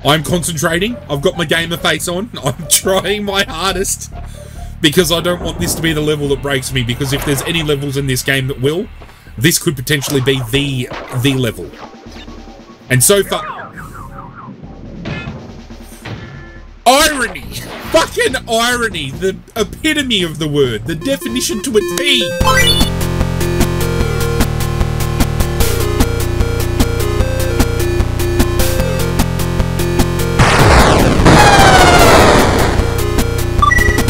I'm concentrating. I've got my gamer face on. I'm trying my hardest because I don't want this to be the level that breaks me, because if there's any levels in this game that will, this could potentially be the level. And so far... Irony! Fucking irony! The epitome of the word. The definition to a T!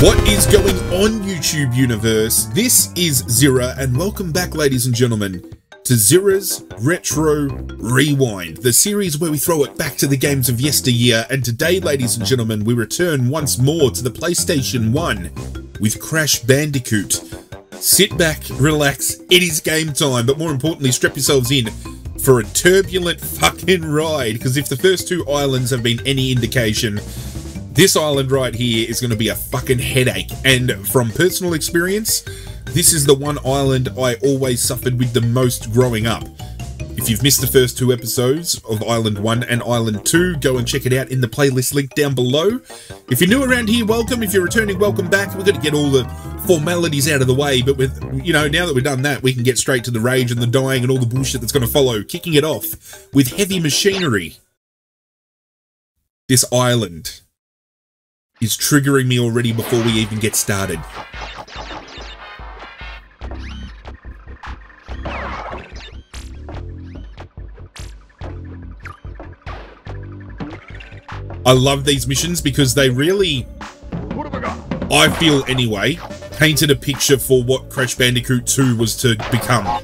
What is going on, YouTube universe? This is Zirra, and welcome back, ladies and gentlemen, to Zirra's Retro Rewind, the series where we throw it back to the games of yesteryear. And today, ladies and gentlemen, we return once more to the PlayStation 1 with Crash Bandicoot. Sit back, relax, it is game time, but more importantly, strap yourselves in for a turbulent fucking ride, because if the first two islands have been any indication, this island right here is going to be a fucking headache. And from personal experience, this is the one island I always suffered with the most growing up. If you've missed the first two episodes of Island 1 and Island 2, go and check it out in the playlist link down below. If you're new around here, welcome. If you're returning, welcome back. We're going to get all the formalities out of the way, but with, you know, now that we've done that, we can get straight to the rage and the dying and all the bullshit that's going to follow, kicking it off with heavy machinery. This island is triggering me already before we even get started. I love these missions because they really, what have I got? I feel anyway, painted a picture for what Crash Bandicoot 2 was to become.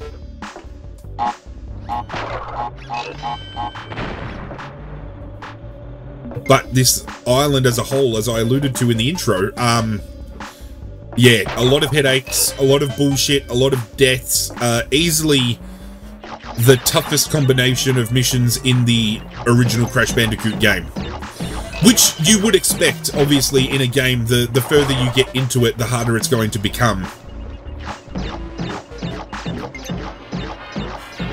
But this island as a whole, as I alluded to in the intro, yeah, a lot of headaches, a lot of bullshit, a lot of deaths, easily the toughest combination of missions in the original Crash Bandicoot game. Which you would expect, obviously, in a game, the further you get into it, the harder it's going to become.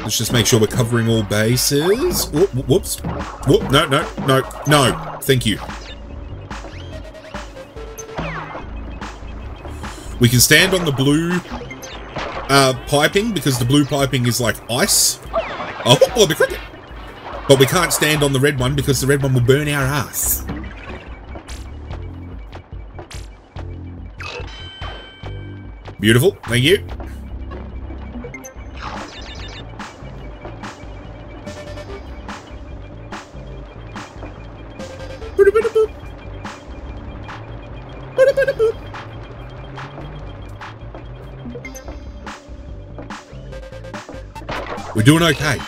Let's just make sure we're covering all bases. Whoops. Whoop, no. Thank you. We can stand on the blue piping, because the blue piping is like ice. Oh, the cricket! But we can't stand on the red one, because the red one will burn our ass. Beautiful, thank you. We're doing okay.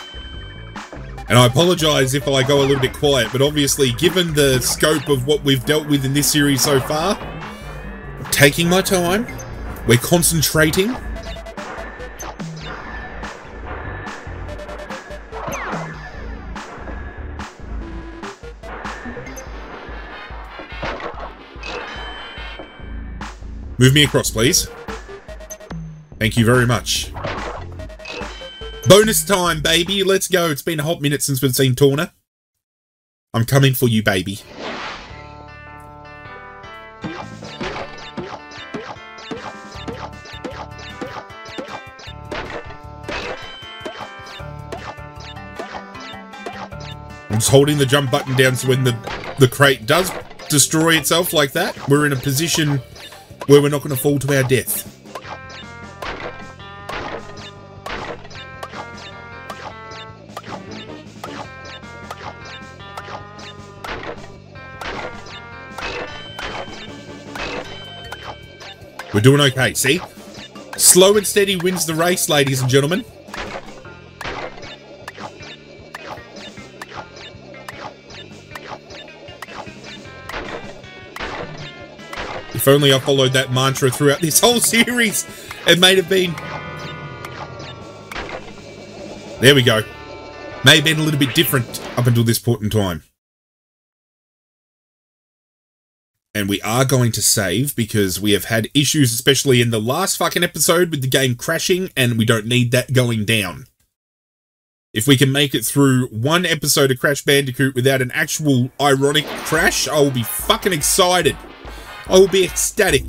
And I apologise if I go a little bit quiet, but obviously, given the scope of what we've dealt with in this series so far, I'm taking my time, we're concentrating. Move me across, please. Thank you very much. Bonus time, baby. Let's go. It's been a hot minute since we've seen Tawna. I'm coming for you, baby. I'm just holding the jump button down so when the crate does destroy itself like that, we're in a position where we're not going to fall to our death. We're doing okay, see? Slow and steady wins the race, ladies and gentlemen. If only I followed that mantra throughout this whole series, it may have been... There we go. May have been a little bit different up until this point in time. And we are going to save because we have had issues, especially in the last fucking episode with the game crashing, and we don't need that going down. If we can make it through one episode of Crash Bandicoot without an actual ironic crash, I will be fucking excited. I will be ecstatic.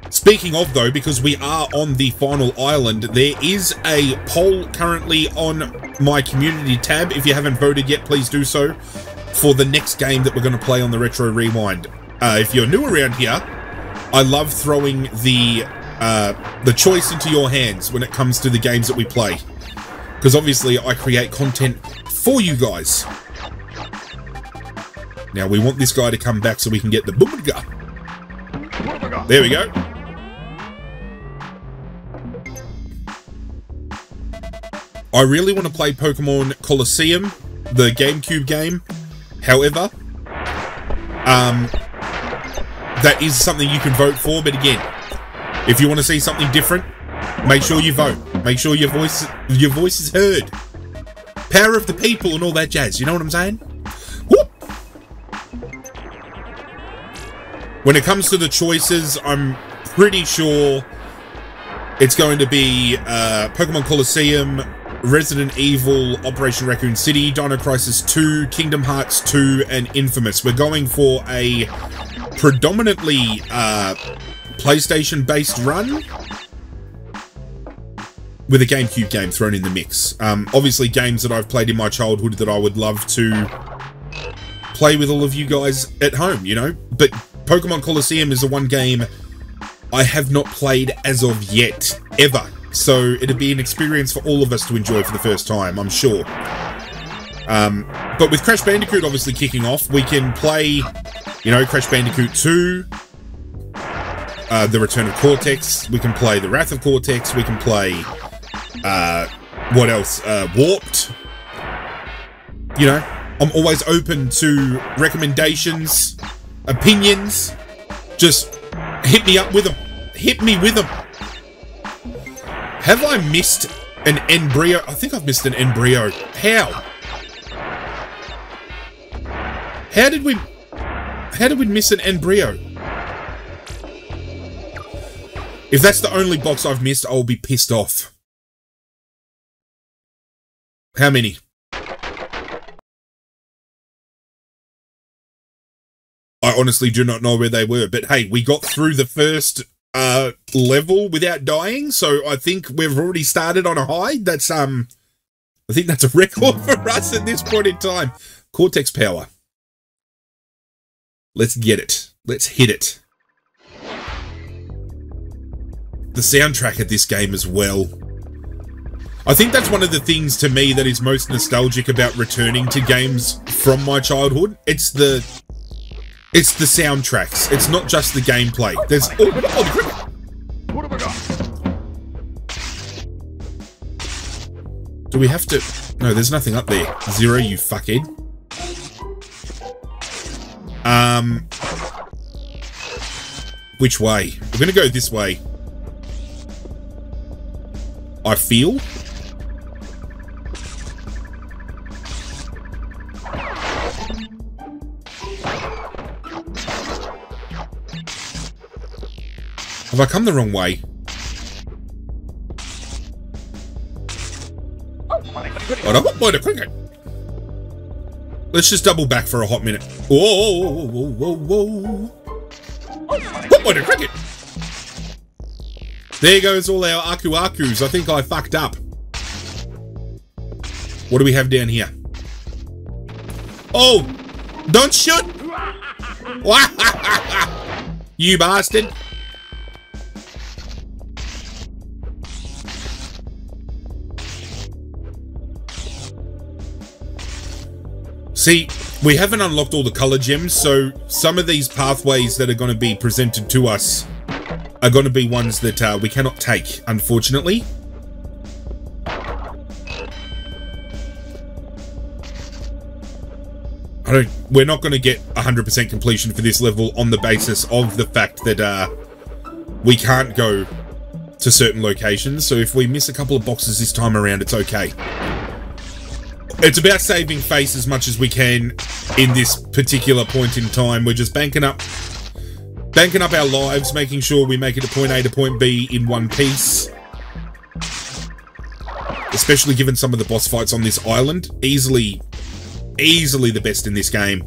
Speaking of, though, because we are on the final island, there is a poll currently on my community tab. If you haven't voted yet, please do so, for the next game that we're going to play on the Retro Rewind. If you're new around here, I love throwing the choice into your hands when it comes to the games that we play, because obviously I create content for you guys. Now we want this guy to come back so we can get the boomerga. There we go. I really want to play Pokemon Colosseum, the GameCube game. However, that is something you can vote for, but again, if you want to see something different, make sure you vote. Make sure your voice is heard. Power of the people and all that jazz, you know what I'm saying? Whoop! When it comes to the choices, I'm pretty sure it's going to be Pokemon Colosseum, Resident Evil, Operation Raccoon City, Dino Crisis 2, Kingdom Hearts 2, and Infamous. We're going for a predominantly PlayStation-based run with a GameCube game thrown in the mix. Obviously games that I've played in my childhood that I would love to play with all of you guys at home, you know? But Pokemon Colosseum is the one game I have not played as of yet, ever. So it'd be an experience for all of us to enjoy for the first time, I'm sure. But with Crash Bandicoot obviously kicking off, we can play, you know, Crash Bandicoot 2, The Return of Cortex, we can play The Wrath of Cortex, we can play, what else, Warped. You know, I'm always open to recommendations, opinions, just hit me up with them. Hit me with them. Have I missed an embryo? I think I've missed an embryo. How? How did we miss an embryo? If that's the only box I've missed, I'll be pissed off. How many? I honestly do not know where they were, but hey, we got through the first level without dying, so I think we've already started on a high. That's I think that's a record for us at this point in time. Cortex power. Let's get it. Let's hit it. The soundtrack of this game as well. I think that's one of the things to me that is most nostalgic about returning to games from my childhood. It's the soundtracks. It's not just the gameplay. There's what have I got? Do we have to? No, there's nothing up there. Zirra, you fuckhead. Which way? We're gonna go this way. I feel. Have I come the wrong way? Let's just double back for a hot minute. Whoa, whoa, whoa, whoa. What a cricket! There goes all our Aku-Akus. I think I fucked up. What do we have down here? Oh! Don't shoot! You bastard! See, we haven't unlocked all the color gems, so some of these pathways that are going to be presented to us are going to be ones that we cannot take, unfortunately. We're not going to get 100% completion for this level on the basis of the fact that we can't go to certain locations, so if we miss a couple of boxes this time around, it's okay. It's about saving face as much as we can in this particular point in time. We're just banking up our lives, making sure we make it to point A to point B in one piece. especially given some of the boss fights on this island. Easily the best in this game.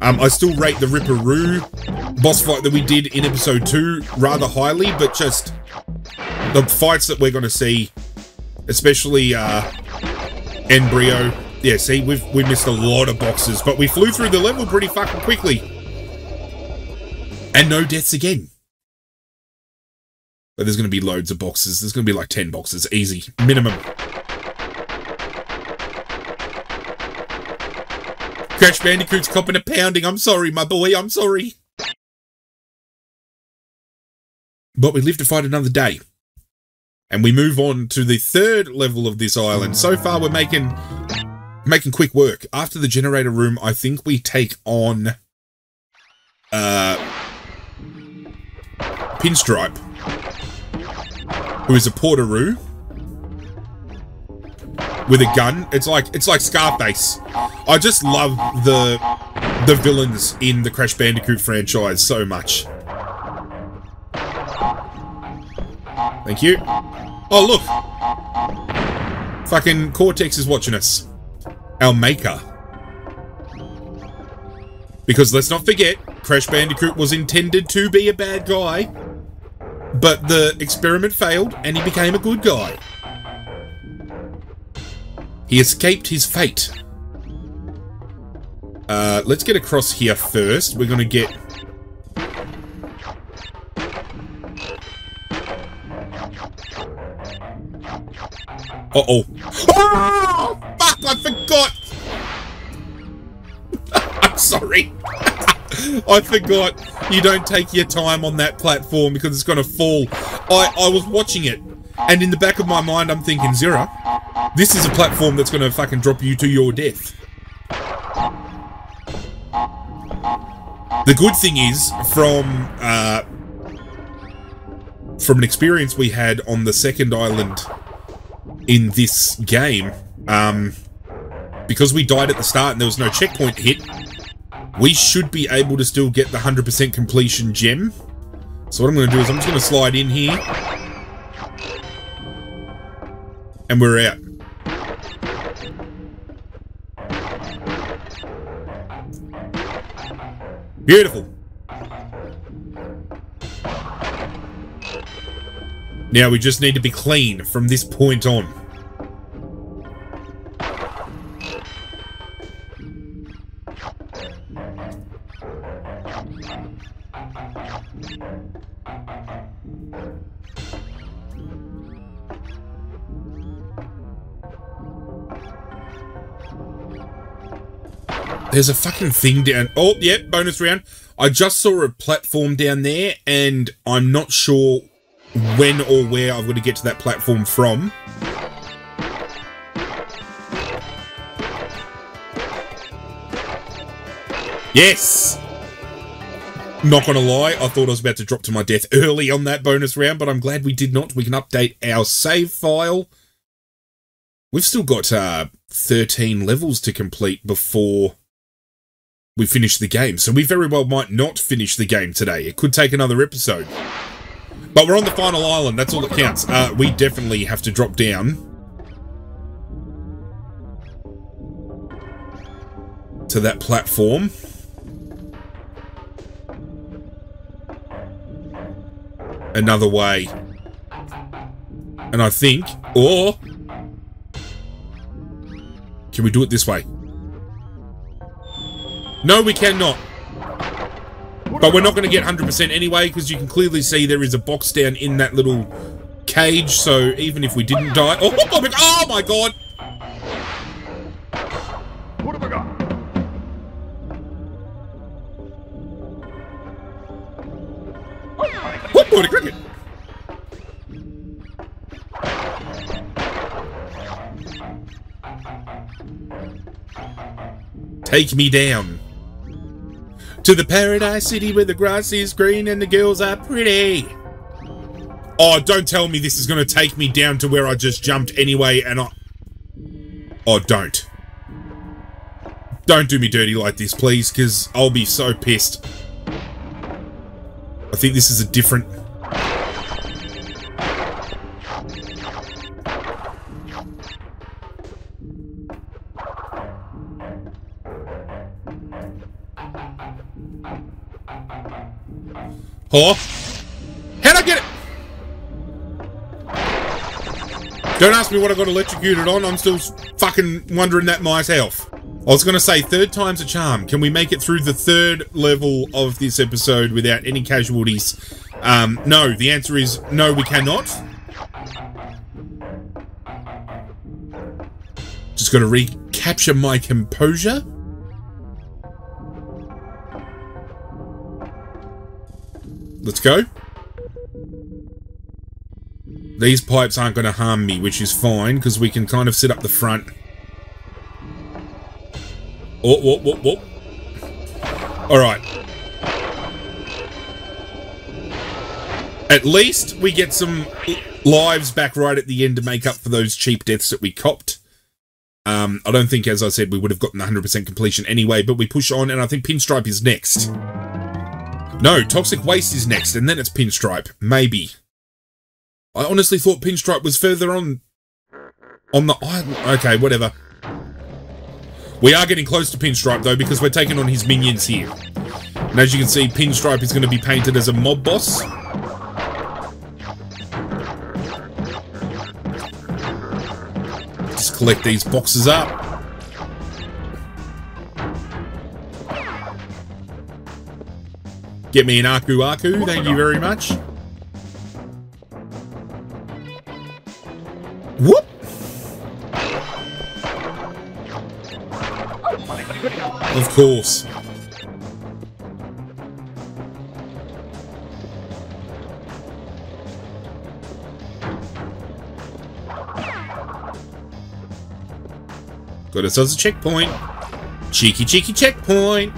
I still rate the Ripperoo boss fight that we did in episode 2 rather highly, but just the fights that we're going to see, especially Embryo. Yeah, see, we missed a lot of boxes, but we flew through the level pretty fucking quickly. And no deaths again. But there's going to be loads of boxes. There's going to be like 10 boxes, easy, minimum. Crash Bandicoot's copping a pounding. I'm sorry, my boy, I'm sorry. But we live to fight another day. And we move on to the 3rd level of this island. So far, we're making quick work. After the generator room, I think we take on Pinstripe, who is a Portaroo with a gun. It's like Scarface. I just love the villains in the Crash Bandicoot franchise so much. Thank you. Oh, look. Fucking Cortex is watching us. Our maker. Because let's not forget, Crash Bandicoot was intended to be a bad guy, but the experiment failed and he became a good guy. He escaped his fate. Let's get across here first. We're gonna get... Uh-oh. Oh! Fuck, I forgot! I'm sorry. I forgot you don't take your time on that platform because it's gonna fall. I was watching it, and in the back of my mind I'm thinking, Zirra, this is a platform that's gonna fucking drop you to your death. The good thing is, from an experience we had on the 2nd island in this game, because we died at the start and there was no checkpoint hit, we should be able to still get the 100% completion gem. So what I'm going to do is I'm just going to slide in here. And we're out. Beautiful. Now we just need to be clean from this point on. There's a fucking thing down... Oh, yep, bonus round. I just saw a platform down there, and I'm not sure when or where I've got to get to that platform from. Yes! Not gonna lie, I thought I was about to drop to my death early on that bonus round, but I'm glad we did not. We can update our save file. We've still got 13 levels to complete before we finish the game, so we very well might not finish the game today. It could take another episode. But we're on the final island, that's all that counts. We definitely have to drop down to that platform. Another way. And I think, or... Can we do it this way? No, we cannot. But we're not going to get 100% anyway, because you can clearly see there is a box down in that little cage, so even if we didn't die... Oh my god! What have I got? Oh, the cricket! Take me down to the paradise city where the grass is green and the girls are pretty. Oh, don't tell me this is going to take me down to where I just jumped anyway and I... Oh, don't. Don't do me dirty like this, please, because I'll be so pissed. I think this is a different... Oh! How'd I get it? Don't ask me what I got electrocuted on. I'm still fucking wondering that myself. I was going to say, third time's a charm. Can we make it through the third level of this episode without any casualties? No. The answer is no, we cannot. Just got to recapture my composure. Let's go. These pipes aren't going to harm me, which is fine, because we can kind of sit up the front. Oh, whoa, whoa, whoa. Alright. At least we get some lives back right at the end to make up for those cheap deaths that we copped. I don't think, as I said, we would have gotten 100% completion anyway, but we push on, and I think Pinstripe is next. No, Toxic Waste is next, and then it's Pinstripe. Maybe. I honestly thought Pinstripe was further on the island. Okay, whatever. We are getting close to Pinstripe, though, because we're taking on his minions here. And as you can see, Pinstripe is going to be painted as a mob boss. Just collect these boxes up. Get me an Aku Aku, thank you very much. Whoop! Of course. Got ourselves a checkpoint. Cheeky, cheeky checkpoint.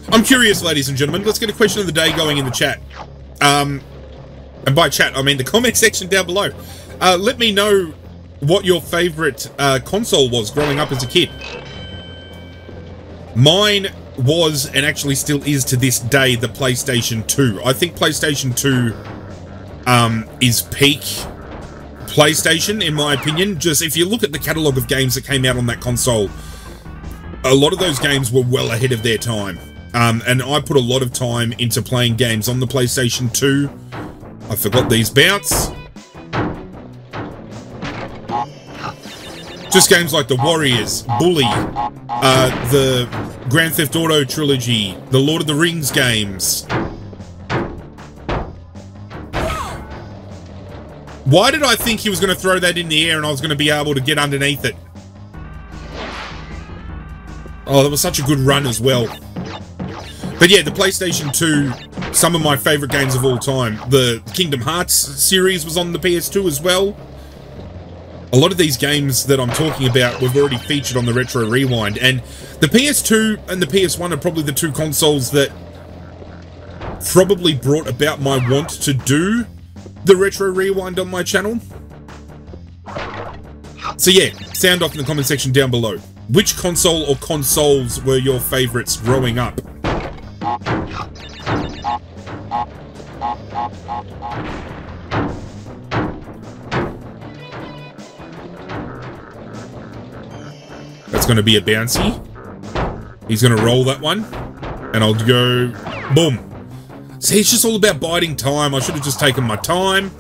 I'm curious, ladies and gentlemen. Let's get a question of the day going in the chat. And by chat, I mean the comment section down below. Let me know what your favourite console was growing up as a kid. Mine was, and actually still is to this day, the PlayStation 2. I think PlayStation 2 is peak PlayStation, in my opinion. Just if you look at the catalogue of games that came out on that console, a lot of those games were well ahead of their time. And I put a lot of time into playing games on the PlayStation 2. I forgot these bounce. Just games like The Warriors, Bully, the Grand Theft Auto trilogy, the Lord of the Rings games. Why did I think he was going to throw that in the air and I was going to be able to get underneath it? Oh, that was such a good run as well. But yeah, the PlayStation 2, some of my favourite games of all time. The Kingdom Hearts series was on the PS2 as well. A lot of these games that I'm talking about we've already featured on the Retro Rewind, and the PS2 and the PS1 are probably the two consoles that probably brought about my want to do the Retro Rewind on my channel. So yeah, sound off in the comment section down below. Which console or consoles were your favourites growing up? That's going to be a bouncy. He's going to roll that one. And I'll go... boom. See, it's just all about biding time. I should have just taken my time.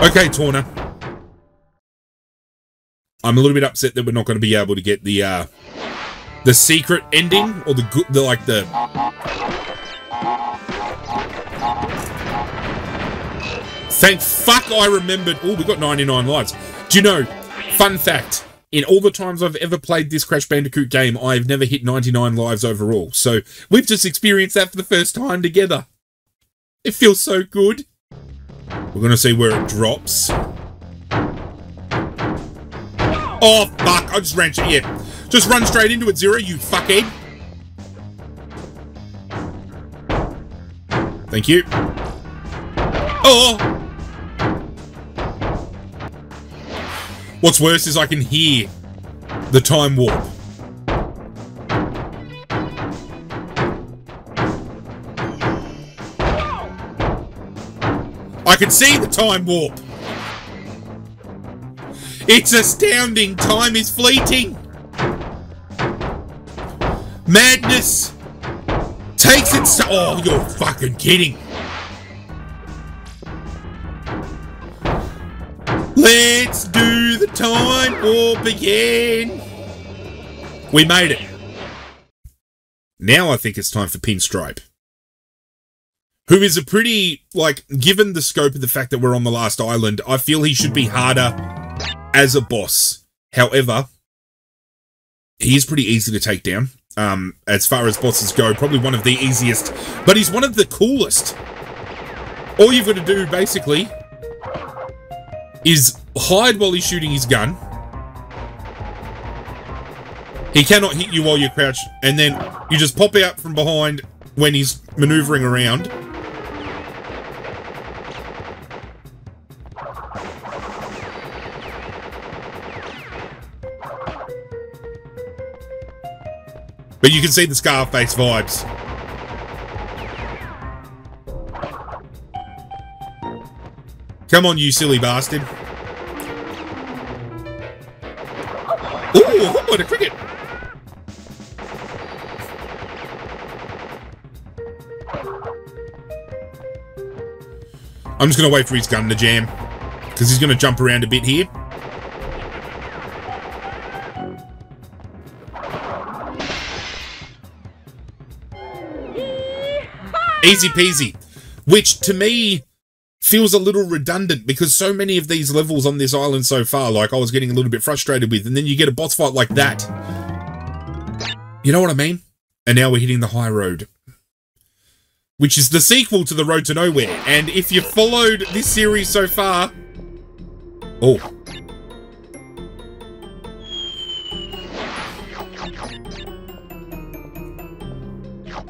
Okay, Tawna. I'm a little bit upset that we're not going to be able to get the secret ending, or the Thank fuck I remembered. Oh, we got 99 lives. Do you know, fun fact, in all the times I've ever played this Crash Bandicoot game, I've never hit 99 lives overall. So we've just experienced that for the first time together. It feels so good. We're going to see where it drops. Oh, fuck. I just ran straight. Yeah. Just run straight into it, Zirra, you fuckhead. Thank you. Oh! What's worse is I can hear the time warp. I can see the time warp. It's astounding. Time is fleeting. Madness takes its... Oh, you're fucking kidding. Let's do the time warp again. We made it. Now I think it's time for Pinstripe, who is a pretty, like, given the scope of the fact that we're on the last island, I feel he should be harder as a boss. However, he is pretty easy to take down. As far as bosses go, probably one of the easiest, but he's one of the coolest. All you've got to do, basically, is hide while he's shooting his gun. He cannot hit you while you're crouched, and then you just pop out from behind when he's maneuvering around. But you can see the Scarface vibes. Come on, you silly bastard. Ooh, what a cricket! I'm just going to wait for his gun to jam, because he's going to jump around a bit here. Easy peasy. Which, to me, feels a little redundant, because so many of these levels on this island so far, like, I was getting a little bit frustrated with, and then you get a boss fight like that. You know what I mean? And now we're hitting the high road, which is the sequel to The Road to Nowhere. And if you've followed this series so far... Oh.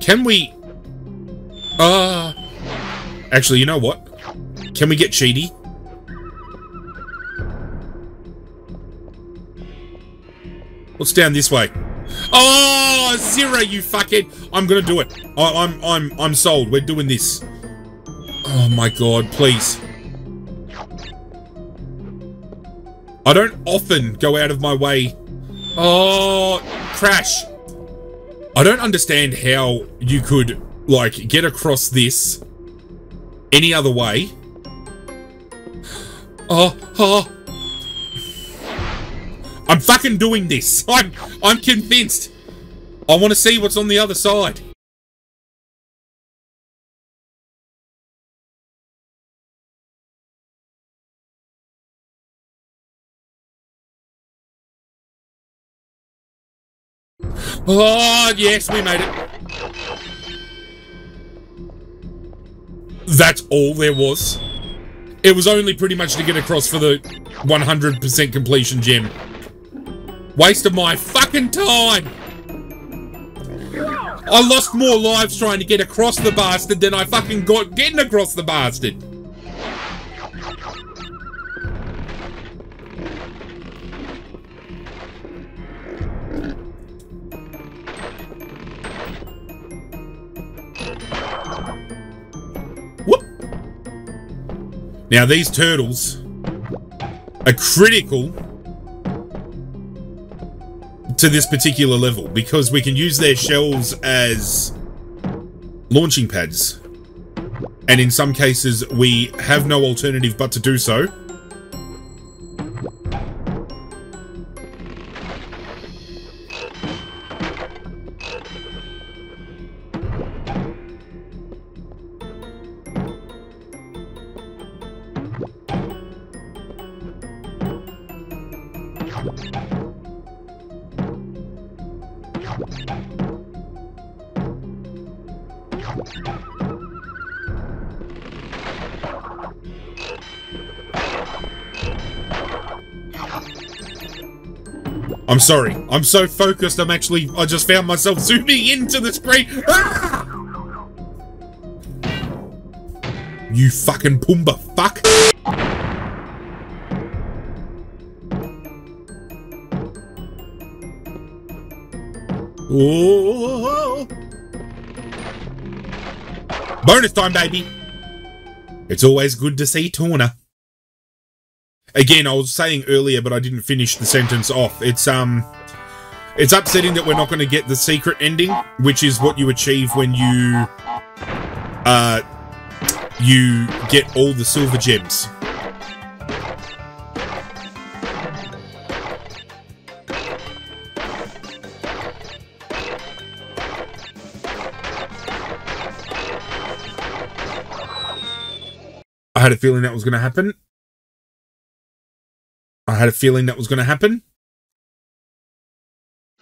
Can we... Actually, you know what? Can we get cheaty? What's down this way? Oh, Zirra, you fuckhead! I'm gonna do it. I'm sold. We're doing this. Oh my god, please. I don't often go out of my way. Oh, Crash. I don't understand how you could, like, get across this any other way. Oh. I'm fucking doing this. I'm convinced. I want to see what's on the other side. Oh, yes, we made it. That's all there was. It was only pretty much to get across for the 100% completion gem. Waste of my fucking time! I lost more lives trying to get across the bastard than I fucking got getting across the bastard. Whoop! Now these turtles are critical to this particular level, because we can use their shells as launching pads, and in some cases we have no alternative but to do so. I'm sorry. I'm so focused, I just found myself zooming into the screen. Ah! You fucking Pumbaa fuck. Oh. Bonus time, baby. It's always good to see Tawna. Again, I was saying earlier, but I didn't finish the sentence off. It's upsetting that we're not going to get the secret ending, which is what you achieve when you get all the silver gems. I had a feeling that was going to happen.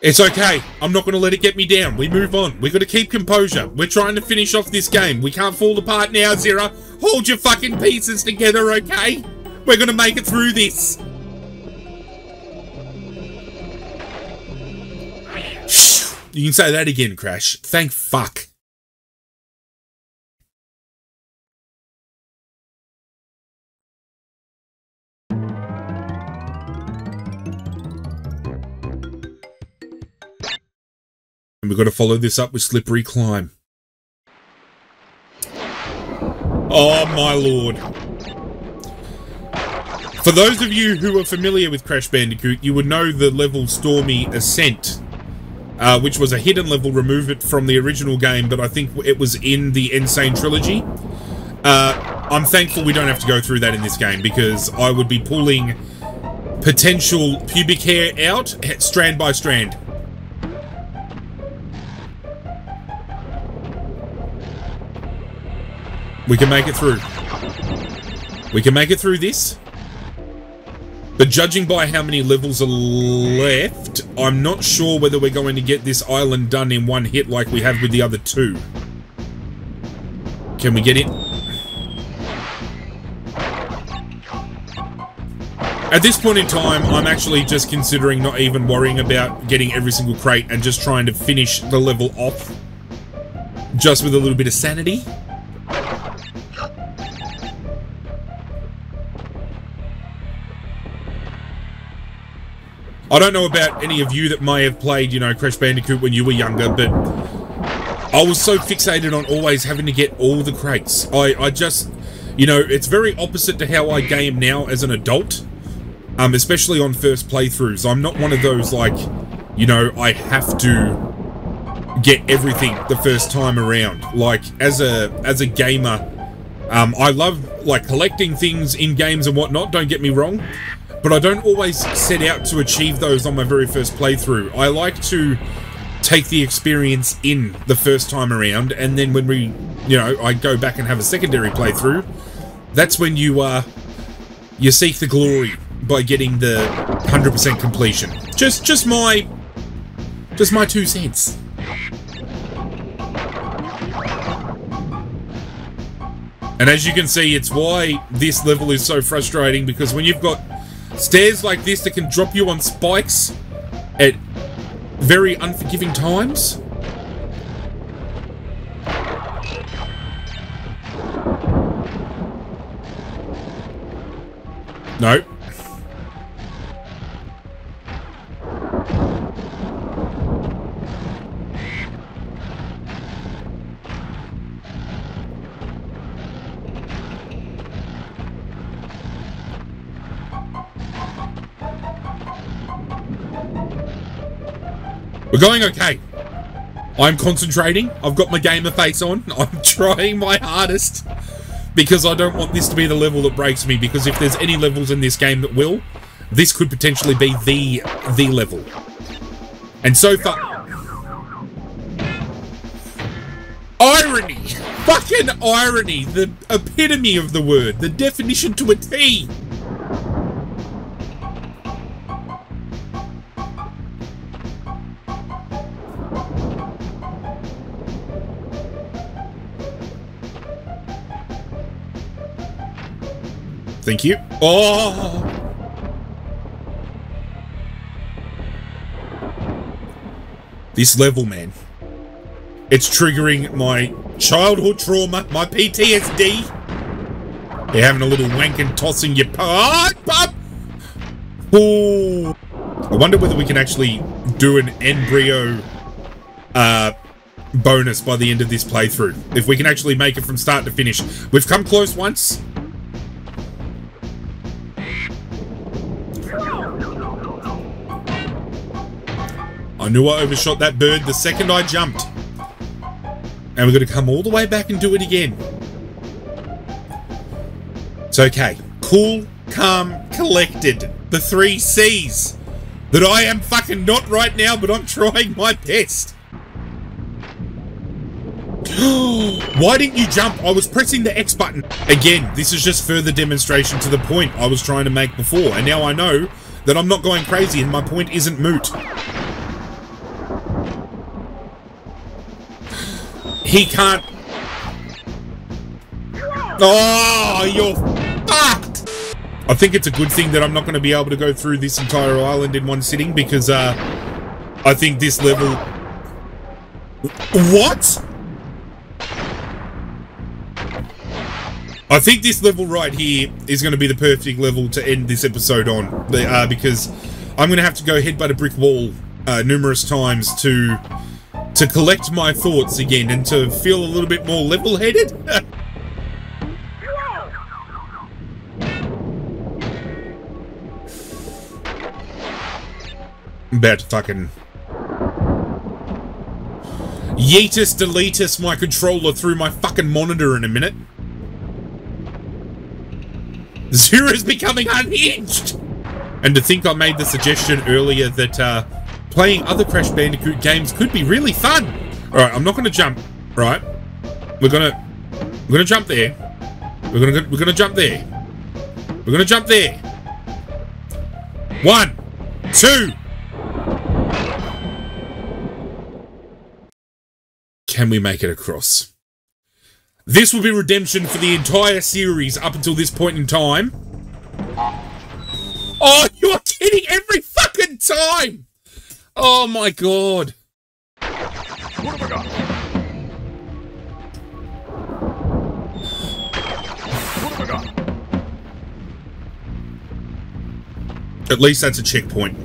It's okay. I'm not going to let it get me down. We move on. We've got to keep composure. We're trying to finish off this game. We can't fall apart now, Zirra. Hold your fucking pieces together, okay? We're going to make it through this. You can say that again, Crash. Thank fuck. And we've got to follow this up with Slippery Climb. Oh, my lord. For those of you who are familiar with Crash Bandicoot, you would know the level Stormy Ascent, which was a hidden level removed from the original game, but I think it was in the Insane Trilogy. I'm thankful we don't have to go through that in this game, because I would be pulling potential pubic hair out strand by strand. We can make it through. We can make it through this. But judging by how many levels are left, I'm not sure whether we're going to get this island done in one hit like we have with the other two. Can we get it? At this point in time, I'm actually just considering not even worrying about getting every single crate and just trying to finish the level off just with a little bit of sanity. I don't know about any of you that may have played, you know, Crash Bandicoot when you were younger, but I was so fixated on always having to get all the crates. I just, you know, it's very opposite to how I game now as an adult, especially on first playthroughs. I'm not one of those, like, you know, I have to get everything the first time around. Like, as a gamer, I love, like, collecting things in games and whatnot, don't get me wrong. But I don't always set out to achieve those on my very first playthrough. I like to take the experience in the first time around, and then when we, you know, I go back and have a secondary playthrough, that's when you seek the glory by getting the 100% completion. Just my 2 cents. And as you can see, it's why this level is so frustrating, because when you've got stairs like this that can drop you on spikes at very unforgiving times. No. We're going okay. I'm concentrating. I've got my gamer face on. I'm trying my hardest because I don't want this to be the level that breaks me, because if there's any levels in this game that will, this could potentially be the level. And so far... Irony! Fucking irony! The epitome of the word. The definition to a T! Thank you. Oh! This level, man. It's triggering my childhood trauma, my PTSD. You're having a little wank and tossing your pup. Oh! I wonder whether we can actually do an embryo bonus by the end of this playthrough. If we can actually make it from start to finish. We've come close once. I knew I overshot that bird the second I jumped. And we're going to come all the way back and do it again. It's okay. Cool, calm, collected. The 3 C's. That I am fucking not right now, but I'm trying my best. Why didn't you jump? I was pressing the X button. Again, this is just further demonstration to the point I was trying to make before. And now I know that I'm not going crazy and my point isn't moot. He can't... Oh, you're fucked! I think it's a good thing that I'm not going to be able to go through this entire island in one sitting because, I think this level... What? I think this level right here is going to be the perfect level to end this episode on, because I'm going to have to go headbutt a brick wall numerous times to collect my thoughts again and to feel a little bit more level-headed. I'm about to fucking... yeetus deletus my controller through my fucking monitor in a minute. Zirra's becoming unhinged! And to think I made the suggestion earlier that playing other Crash Bandicoot games could be really fun. Alright, I'm not gonna jump, right? We're gonna jump there. We're gonna jump there. We're gonna jump there. 1, 2. Can we make it across? This will be redemption for the entire series up until this point in time. Oh, you're kidding every fucking time! Oh my god. What have I got? What have I got? At least that's a checkpoint.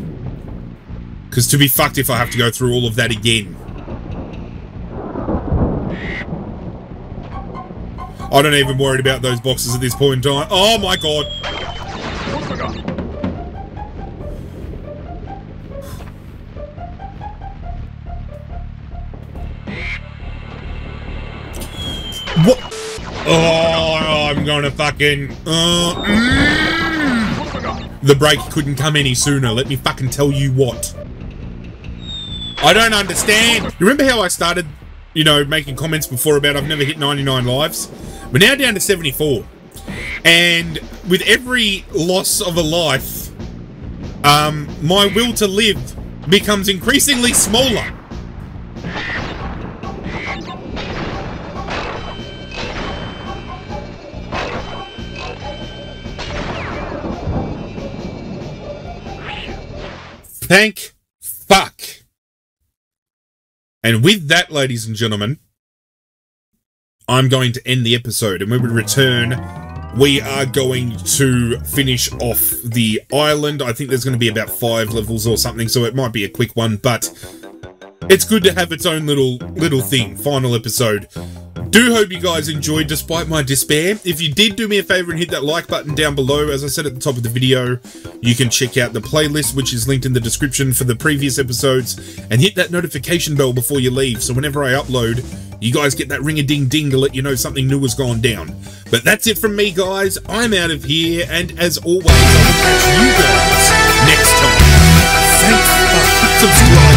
Because to be fucked if I have to go through all of that again. I don't even worry about those boxes at this point in time. Oh my god. What have I got? What? Oh, I'm gonna fucking... What have I got? The break couldn't come any sooner, let me fucking tell you what. I don't understand. You remember how I started, you know, making comments before about I've never hit 99 lives? We're now down to 74. And with every loss of a life, my will to live becomes increasingly smaller. Thank fuck. And with that, ladies and gentlemen, I'm going to end the episode, and when we return, we are going to finish off the island. I think there's going to be about 5 levels or something, so it might be a quick one, but it's good to have its own little thing, final episode. Do hope you guys enjoyed despite my despair. If you did, do me a favor and hit that like button down below. As I said at the top of the video, you can check out the playlist, which is linked in the description for the previous episodes, and hit that notification bell before you leave, so whenever I upload, you guys get that ring-a-ding-ding to let you know something new has gone down. But that's it from me, guys. I'm out of here, and as always, I will catch you guys next time. Thanks for subscribing.